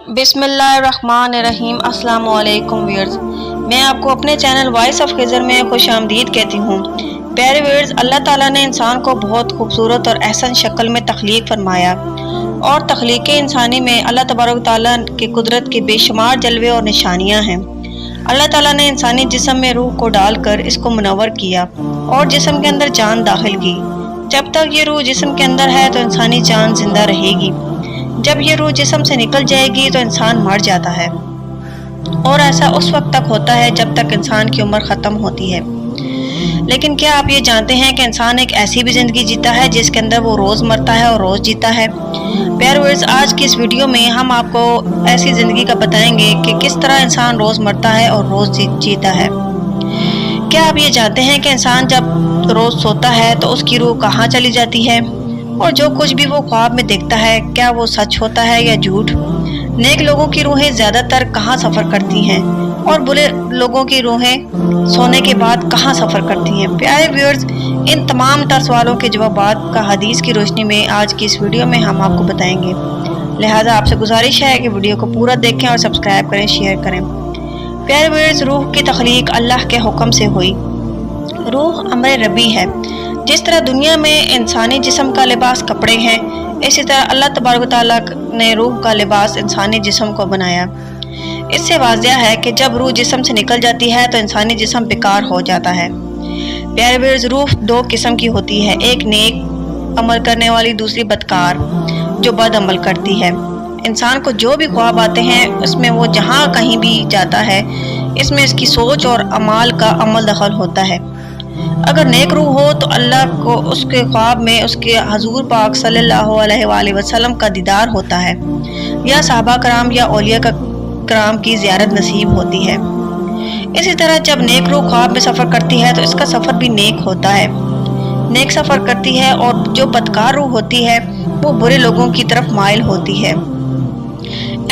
बिस्मिल्लाहिर्रहमानिर्रहीम। अस्सलाम वालेकुम व्यूअर्स, मैं आपको अपने चैनल वॉइस ऑफ खिज़र में खुश आमदीद कहती हूँ। प्यारे व्यूअर्स, अल्लाह ताला ने इंसान को बहुत खूबसूरत और अहसन शक्ल में तख्लीक फरमाया और तख्लीक इंसानी में अल्लाह तबारक ताला की कुदरत के बेशुमार जलवे और निशानियाँ हैं। अल्लाह ताला ने इंसानी जिस्म में रूह को डालकर इसको मुनव्वर किया और जिस्म के अंदर जान दाखिल की। जब तक ये रूह जिस्म के अंदर है तो इंसानी जान जिंदा रहेगी। जब ये रूह जिस्म से निकल जाएगी तो इंसान मर जाता है और ऐसा उस वक्त तक होता है जब तक इंसान की उम्र ख़त्म होती है। लेकिन क्या आप ये जानते हैं कि इंसान एक ऐसी भी ज़िंदगी जीता है जिसके अंदर वो रोज़ मरता है और रोज़ जीता है। प्यारे व्यूअर्स, आज की इस वीडियो में हम आपको ऐसी ज़िंदगी का बताएंगे कि किस तरह इंसान रोज़ मरता है और रोज़ जीता है। क्या आप ये जानते हैं कि इंसान जब रोज़ सोता है तो उसकी रूह कहाँ चली जाती है और जो कुछ भी वो ख्वाब में देखता है क्या वो सच होता है या झूठ। नेक लोगों की रूहें ज़्यादातर कहाँ सफ़र करती हैं और बुरे लोगों की रूहें सोने के बाद कहाँ सफ़र करती हैं। प्यारे व्यूअर्स, इन तमाम तर सवालों के जवाबात का हदीस की रोशनी में आज की इस वीडियो में हम आपको बताएंगे। लिहाजा आपसे गुजारिश है कि वीडियो को पूरा देखें और सब्सक्राइब करें, शेयर करें। प्यारे व्यूअर्स, रूह की तख्लीक अल्लाह के हुक्म से हुई। रूह अमर रबी है। जिस तरह दुनिया में इंसानी जिस्म का लिबास कपड़े हैं, इसी तरह अल्लाह तबारक तआला ने रूह का लिबास इंसानी जिस्म को बनाया। इससे वाज़िया है कि जब रूह जिस्म से निकल जाती है तो इंसानी जिस्म बेकार हो जाता है। प्यारे व्यूअर्स, रूह दो किस्म की होती है, एक नेक अमल करने वाली, दूसरी बदकार जो बद अमल करती है। इंसान को जो भी ख्वाब आते हैं उसमें वो जहाँ कहीं भी जाता है इसमें इसकी सोच और अमाल का अमल दखल होता है। अगर नेक रूह हो तो अल्लाह को उसके ख्वाब में उसके हजूर पाक सल्लल्लाहु अलैहि वसल्लम का दीदार होता है या सहाबा कराम या औलिया कराम की ज़ियारत नसीब होती है। इसी तरह जब नेक रूह ख्वाब में सफ़र करती है तो इसका सफ़र भी नेक होता है, नेक सफ़र करती है, और जो बदकार रूह होती है वो बुरे लोगों की तरफ माइल होती है।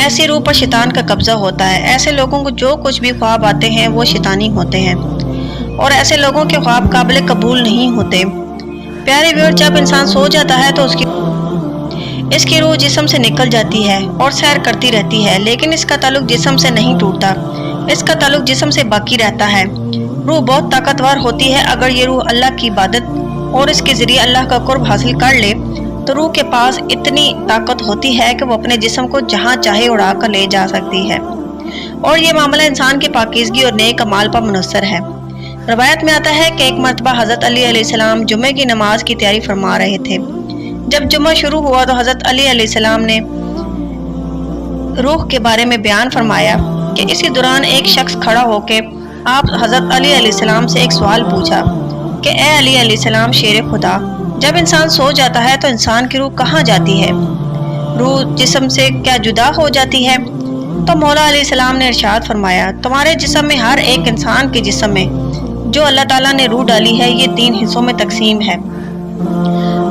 ऐसी रूह पर शैतान का कब्जा होता है। ऐसे लोगों को जो कुछ भी ख्वाब आते हैं वो शैतानी होते हैं और ऐसे लोगों के ख्वाब काबिल कबूल नहीं होते। प्यारे व्यूअर, जब इंसान सो जाता है तो इसकी रूह जिस्म से निकल जाती है और सैर करती रहती है, लेकिन इसका ताल्लुक जिस्म से नहीं टूटता, इसका ताल्लुक जिस्म से बाकी रहता है। रूह बहुत ताकतवर होती है। अगर ये रूह अल्लाह की इबादत और इसके ज़रिए अल्लाह का कुर्ब हासिल कर ले तो रूह के पास इतनी ताकत होती है कि वो अपने जिस्म को जहाँ चाहे उड़ा कर ले जा सकती है और ये मामला इंसान की पाकीज़गी और नेक अमाल पर मुनहसर है। रवायत में आता है कि एक मरतबा हज़रत अली अलैहिस्सलाम जुमे की नमाज की तैयारी फरमा रहे थे। जब जुमा शुरू हुआ तो हज़रत अली अलैहिस्सलाम ने रूह के बारे में बयान फरमाया कि इसी दौरान एक शख्स खड़ा होकर आप हज़रत अली अलैहिस्सलाम से एक सवाल पूछा कि ए अली अलैहिस्सलाम, शेर खुदा, जब इंसान सो जाता है तो इंसान की रूह कहाँ जाती है? रूह जिस्म से क्या जुदा हो जाती है? तो मौला अलैहिस्सलाम ने इरशाद फरमाया, तुम्हारे जिस्म में, हर एक इंसान के जिस्म में जो अल्लाह ताला ने रूह डाली है ये 3 हिस्सों में तकसीम है।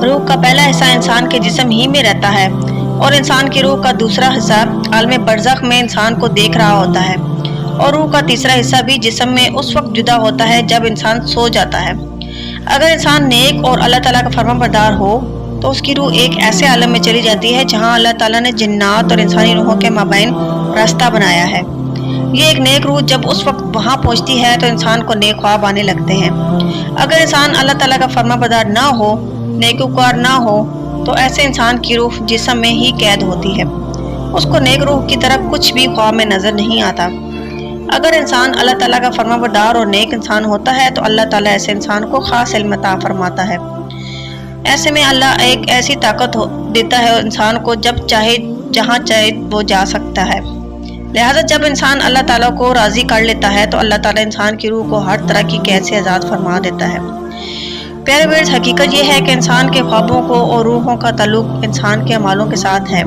रूह का पहला हिस्सा इंसान के जिस्म ही में रहता है और इंसान की रूह का दूसरा हिस्सा आलम बरज़ख में इंसान को देख रहा होता है और रूह का तीसरा हिस्सा भी जिस्म में उस वक्त जुदा होता है जब इंसान सो जाता है। अगर इंसान नेक और अल्लाह ताला का फरमाबरदार हो तो उसकी रूह एक ऐसे आलम में चली जाती है जहाँ अल्लाह ताला ने जिन्नात और इंसानी रूहों के माबैन रास्ता बनाया है। ये एक नेक रूह जब उस वक्त वहाँ पहुँचती है तो इंसान को नेक ख्वाब आने लगते हैं। अगर इंसान अल्लाह ताला का फरमाबरदार ना हो, नेकूकार ना हो, तो ऐसे इंसान की रूह जिस्म में ही कैद होती है, उसको नेक रूह की तरह कुछ भी ख्वाब में नज़र नहीं आता। अगर इंसान अल्लाह ताला का फरमाबरदार और नेक इंसान होता है तो अल्लाह ताला ऐसे इंसान को खास इल्म अता फरमाता है। ऐसे में अल्लाह एक ऐसी ताकत देता है इंसान को, जब चाहे जहाँ चाहे वो जा सकता है। लिहाजा जब इंसान अल्लाह ताला को राज़ी कर लेता है तो अल्लाह ताला इंसान की रूह को हर तरह की कैद से आज़ाद फरमा देता है। प्यारे व्यूअर्स, हकीकत यह है कि इंसान के ख्वाबों को और रूहों का ताल्लुक इंसान के अमालों के साथ है।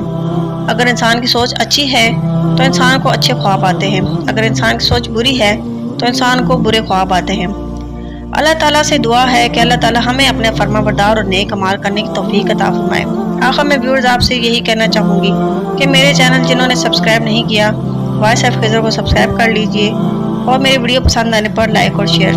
अगर इंसान की सोच अच्छी है तो इंसान को अच्छे ख्वाब आते हैं, अगर इंसान की सोच बुरी है तो इंसान को बुरे ख्वाब आते हैं। अल्लाह ताला से दुआ है कि अल्लाह ताला हमें अपने फरमाबरदार और नेक अमाल करने की तौफीक अता फरमाए। आखिर में व्यूअर्स, आपसे यही कहना चाहूँगी कि मेरे चैनल जिन्होंने सब्सक्राइब नहीं किया, वॉइस ऑफ खिज़र को सब्सक्राइब कर लीजिए और मेरी वीडियो पसंद आने पर लाइक और शेयर